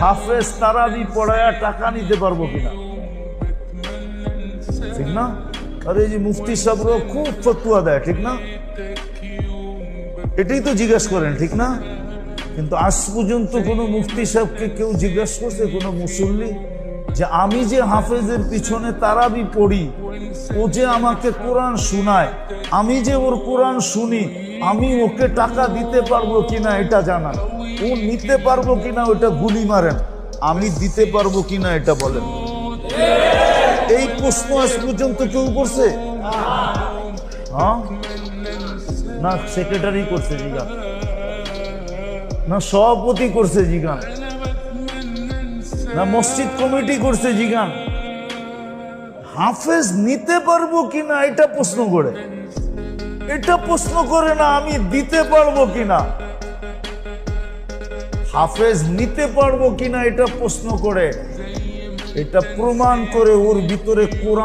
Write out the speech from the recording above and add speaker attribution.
Speaker 1: হাফেজ তারাবি পড়ায়া টাকা নিতে পারবো কিনা, ঠিক না? আর এই যে মুফতি সাহেবরা খুব ফতুয়া দেয়, ঠিক না? এটাই তো জিজ্ঞাসা করেন, ঠিক না? কিন্তু আজ পর্যন্ত কোনো মুফতি সাহেবকে কেউ জিজ্ঞাসা করছে, কোনো মুসল্লি, যে আমি যে হাফেজের পিছনে তারাবি পড়ি, ও যে আমাকে কোরআন শোনায়, আমি যে ওর কোরআন শুনি, আমি ওকে টাকা দিতে পারবো কিনা এটা জানান, ও নিতে পারবো কিনা ওটা গুলি মারেন, আমি দিতে পারবো কিনা এটা বলেন। এই প্রশ্ন আজ পর্যন্ত কেউ করছে? হ্যাঁ, না সেক্রেটারি করছে জিগান, না সভাপতি করছে জিগান, না মসজিদ কমিটি করছে জিগান। হাফেজ নিতে পারবো কিনা এটা প্রশ্ন করে, এটা প্রশ্ন করে না আমি দিতে পারবো কিনা। হাফেজ নিতে পারবো কিনা এটা প্রশ্ন করে, এটা প্রমাণ করে ওর ভিতরে কোরআন